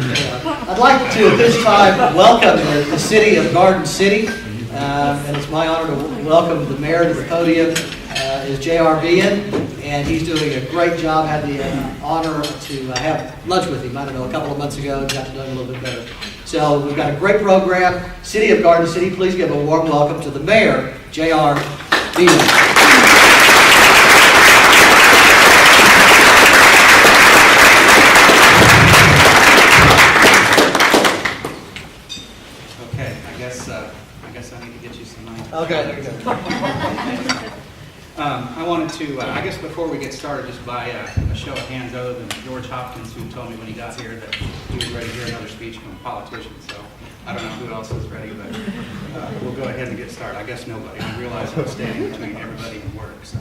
I'd like to, at this time, welcome the city of Garden City. And it's my honor to welcome the mayor to the podium, is J.R. Behan, and he's doing a great job. Had the honor to have lunch with him, I don't know, a couple of months ago, and got to know him a little bit better. So we've got a great program. City of Garden City, please give a warm welcome to the mayor, J.R. Behan. I guess I need to get you some money. Okay, there you go. I wanted to, I guess before we get started, just by a show of hands, other than George Hopkins, who told me when he got here that he was ready to hear another speech from a politician. So I don't know who else is ready, but we'll go ahead and get started. I guess nobody. I realize I'm standing between everybody and work. So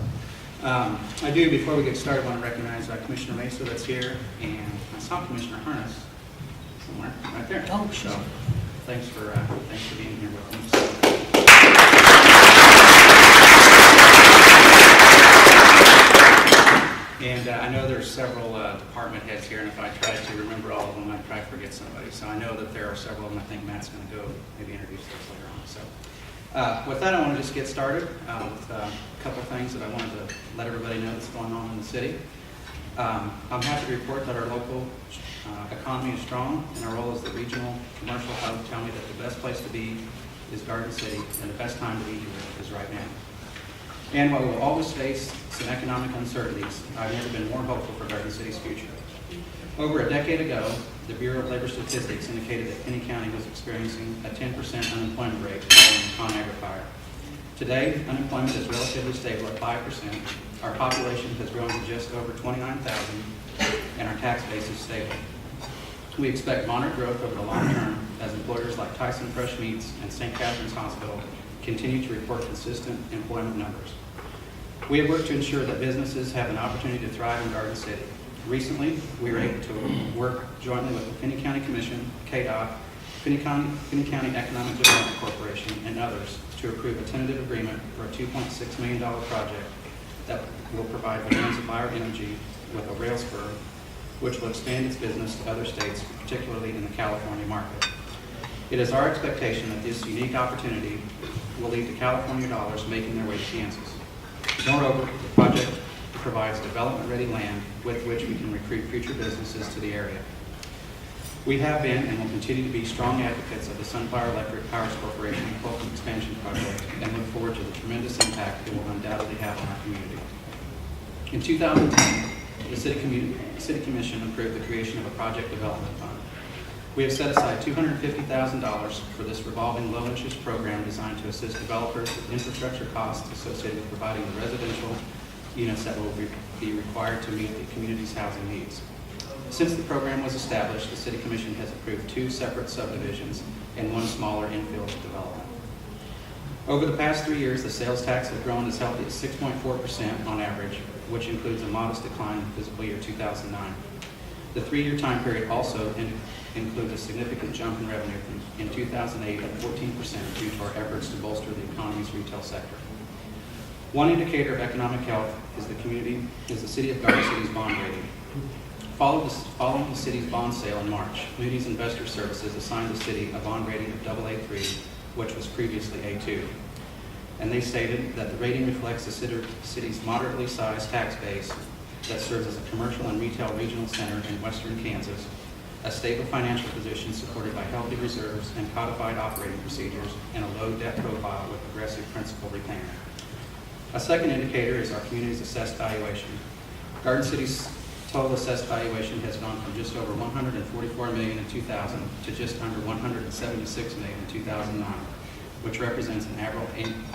I do, before we get started, want to recognize Commissioner Mesa that's here, and I saw Commissioner Harness somewhere right there. Oh, so sure. thanks for being here with me. And I know there's several department heads here, and if I tried to remember all of them, I'd probably forget somebody. So I know that there are several of them. I think Matt's going to go maybe introduce those later on. So with that, I want to just get started with a couple things that I wanted to let everybody know that's going on in the city. I'm happy to report that our local economy is strong, and our role as the regional commercial hub tell me that the best place to be is Garden City, and the best time to be here is right now. And while we'll always face some economic uncertainties, I've never been more hopeful for Garden City's future. Over a decade ago, the Bureau of Labor Statistics indicated that Kinney County was experiencing a 10% unemployment rate following the ConAgra fire. Today, unemployment is relatively stable at 5%. Our population has grown to just over 29,000, and our tax base is stable. We expect moderate growth over the long term as employers like Tyson Fresh Meats and St. Catherine's Hospital continue to report consistent employment numbers. We have worked to ensure that businesses have an opportunity to thrive in Garden City. Recently, we were able to work jointly with the Finney County Commission, KDOT, Finney County Economic Development Corporation, and others to approve a tentative agreement for a $2.6 million project that will provide Bonanza Bioenergy with a rail spur, which will expand its business to other states, particularly in the California market. It is our expectation that this unique opportunity will lead to California dollars making their way to Kansas. Moreover, the project provides development-ready land with which we can recruit future businesses to the area. We have been and will continue to be strong advocates of the Sunflower Electric Power Corporation Fulton Expansion Project and look forward to the tremendous impact it will undoubtedly have on our community. In 2010, the City Commission approved the creation of a project development fund. We have set aside $250,000 for this revolving low-interest program designed to assist developers with infrastructure costs associated with providing the residential units that will be required to meet the community's housing needs. Since the program was established, the City Commission has approved 2 separate subdivisions and 1 smaller infill development. Over the past 3 years, the sales tax has grown as healthy as 6.4% on average, which includes a modest decline in fiscal year 2009. The 3-year time period also includes a significant jump in revenue in 2008 at 14% due to our efforts to bolster the economy's retail sector. One indicator of economic health is the City of Garden City's bond rating. Following the city's bond sale in March, Moody's Investor Services assigned the city a bond rating of AA3, which was previously A2. And they stated that the rating reflects the city's moderately sized tax base that serves as a commercial and retail regional center in western Kansas, a stable financial position supported by healthy reserves and codified operating procedures, and a low debt profile with aggressive principal repayment. A second indicator is our community's assessed valuation. Garden City's total assessed valuation has gone from just over $144 million in 2000 to just under $176 million in 2009, which represents an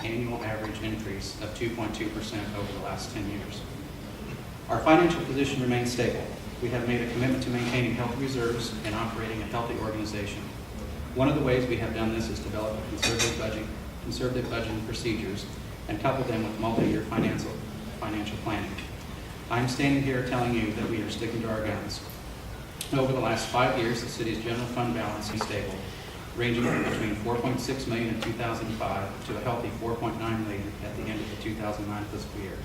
annual average increase of 2.2% over the last 10 years. Our financial position remains stable. We have made a commitment to maintaining healthy reserves and operating a healthy organization. One of the ways we have done this is develop conservative budgeting procedures and couple them with multi-year financial planning. I'm standing here telling you that we are sticking to our guns. Over the last 5 years, the city's general fund balance is stable, ranging from between $4.6 million in 2005 to a healthy $4.9 million at the end of the 2009 fiscal year.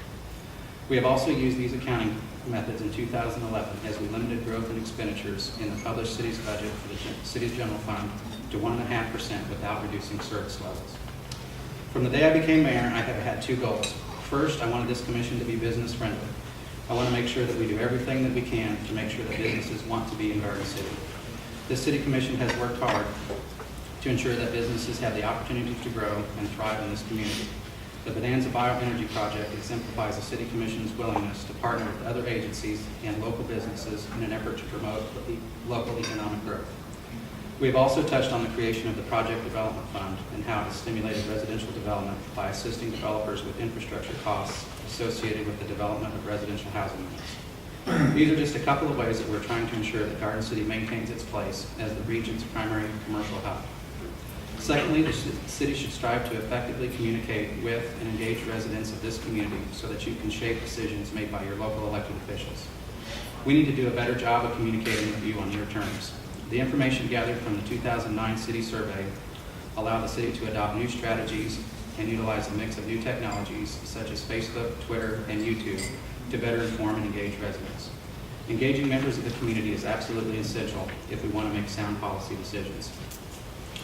We have also used these accounting methods in 2011 as we limited growth in expenditures in the published city's budget for the city's general fund to 1.5% without reducing service levels. From the day I became mayor, I have had two goals. First, I wanted this commission to be business friendly. I want to make sure that we do everything that we can to make sure that businesses want to be in Garden City. This city commission has worked hard to ensure that businesses have the opportunity to grow and thrive in this community. The Bonanza Bioenergy Project exemplifies the City Commission's willingness to partner with other agencies and local businesses in an effort to promote local economic growth. We have also touched on the creation of the Project Development Fund and how it has stimulated residential development by assisting developers with infrastructure costs associated with the development of residential housing units. These are just a couple of ways that we're trying to ensure that Garden City maintains its place as the region's primary commercial hub. Secondly, the city should strive to effectively communicate with and engage residents of this community so that you can shape decisions made by your local elected officials. We need to do a better job of communicating with you on your terms. The information gathered from the 2009 city survey allowed the city to adopt new strategies and utilize a mix of new technologies such as Facebook, Twitter, and YouTube to better inform and engage residents. Engaging members of the community is absolutely essential if we want to make sound policy decisions.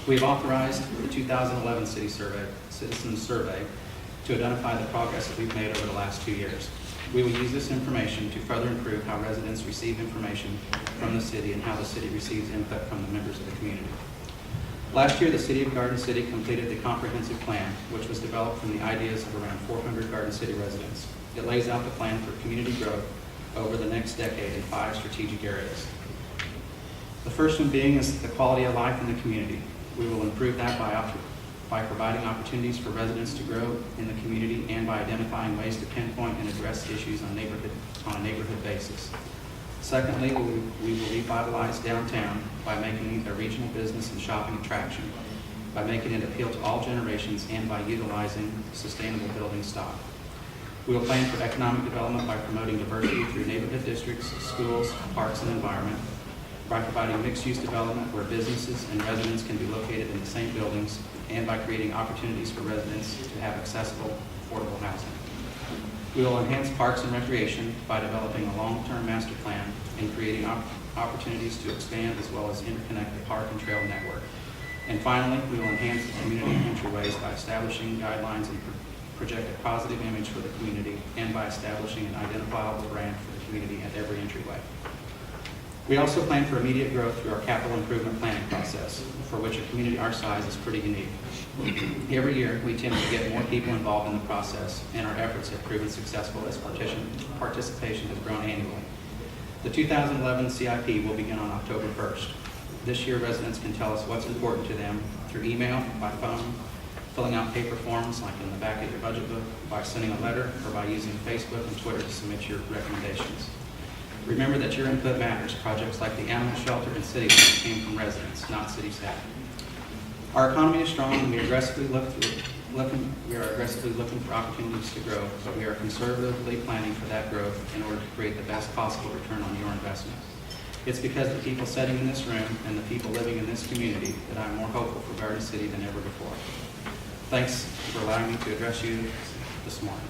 We have authorized the 2011 Citizens Survey to identify the progress that we've made over the last 2 years. We will use this information to further improve how residents receive information from the city and how the city receives input from the members of the community. Last year, the City of Garden City completed the comprehensive plan, which was developed from the ideas of around 400 Garden City residents. It lays out the plan for community growth over the next decade in 5 strategic areas. The first one being is the quality of life in the community. We will improve that by providing opportunities for residents to grow in the community and by identifying ways to pinpoint and address issues on a neighborhood basis. Secondly, we will revitalize downtown by making it a regional business and shopping attraction, by making it appeal to all generations, and by utilizing sustainable building stock. We will plan for economic development by promoting diversity through neighborhood districts, schools, parks, and environment, by providing mixed-use development where businesses and residents can be located in the same buildings, and by creating opportunities for residents to have accessible, affordable housing. We will enhance parks and recreation by developing a long-term master plan and creating opportunities to expand as well as interconnect the park and trail network. And finally, we will enhance the community entryways by establishing guidelines and project a positive image for the community, and by establishing an identifiable brand for the community at every entryway. We also plan for immediate growth through our capital improvement planning process, for which a community our size is pretty unique. Every year, we tend to get more people involved in the process, and our efforts have proven successful as participation has grown annually. The 2011 CIP will begin on October 1st. This year, residents can tell us what's important to them through email, by phone, filling out paper forms like in the back of your budget book, by sending a letter, or by using Facebook and Twitter to submit your recommendations. Remember that your input matters. Projects like the animal shelter and city Link came from residents, not city staff. Our economy is strong, and we are aggressively looking for opportunities to grow, but we are conservatively planning for that growth in order to create the best possible return on your investment. It's because of the people sitting in this room and the people living in this community that I'm more hopeful for Garden City than ever before. Thanks for allowing me to address you this morning.